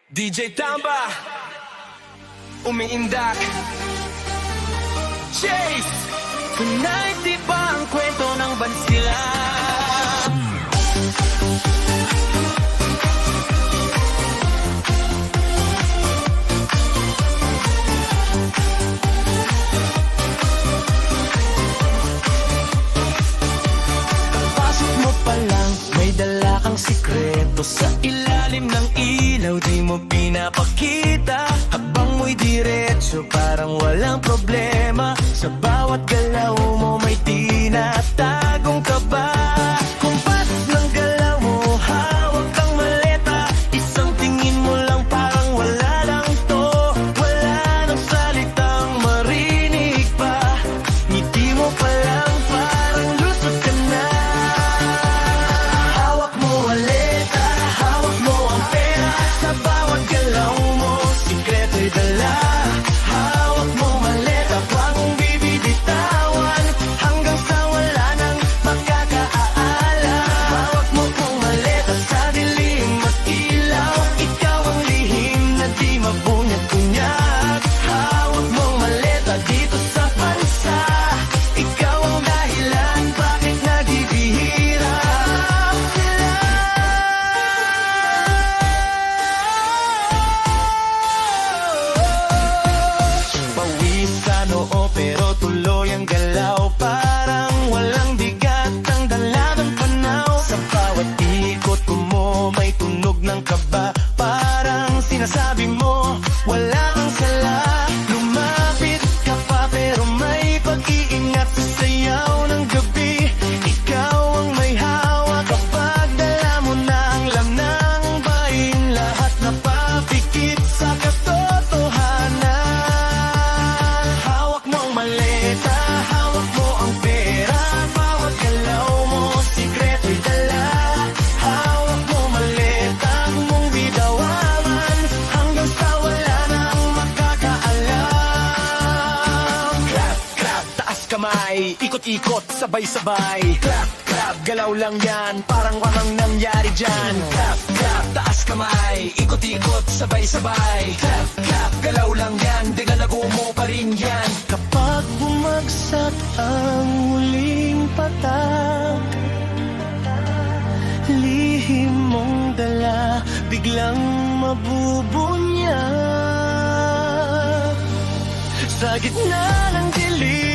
DJ Tamba umiindak. Chase! Tonight di ba ang kwento ng bansila? Pasok mo pa lang, may dala kang sikreto. Sa ilalim ng ilaw, di mo pinapakita. Habang mo'y diretso, parang walang problema. Sa bawat galaw mo, may tinatagong kaba. Kumpas ng galaw mo, hawak kang maleta. Isang tingin mo lang, parang wala lang to. Wala nang salitang marinig pa. Ngiti mo pa lang, parang lusot ka na. Hawak mo maleta, hawak mo ang pera. Sa bawat galaw mo, sikreto'y dala. Hawak mo maleta, pang bibitawan. Hanggang sa wala nang makakaalam. Hawak mo kung maleta, sa dilim at ilaw. Ikaw ang lihim na di mabunyag-bunyag. Hawak mo maleta dito sa bansa. Ikaw ang dahilan bakit nagbibihira sila. Pawis sa noo pero tuloy ang galaw. Parang walang bigat ang dala ng panaw. Sa bawat ikot mo may tunog ng kaba. Parang sinasabi mo wala kang sala. Lumapit ka pa pero may pag-iingat sa sayaw ng gabi. Ikaw ang may hawak kapag dala mo na ang lamnang bayin. Lahat napapikit sa katotohanan. Hawak mo ang maleta, hawak mo ang pera. Bawat galaw mo, sikreto'y dala. Hawak mo maleta, huwag mong bitawan. Hanggang sa wala nang makakaalam. Clap, clap, taas kamay, ikot-ikot, sabay-sabay. Clap, clap, galaw lang yan, parang walang nangyari dyan. Clap, clap, taas kamay, ikot-ikot, sabay-sabay. Clap, clap, galaw lang yan, di ka nagumo pa rin yan. Kapag bumagsak ang huling patak, lihim mong dala, biglang mabubunyag. Sa gitna ng dilim,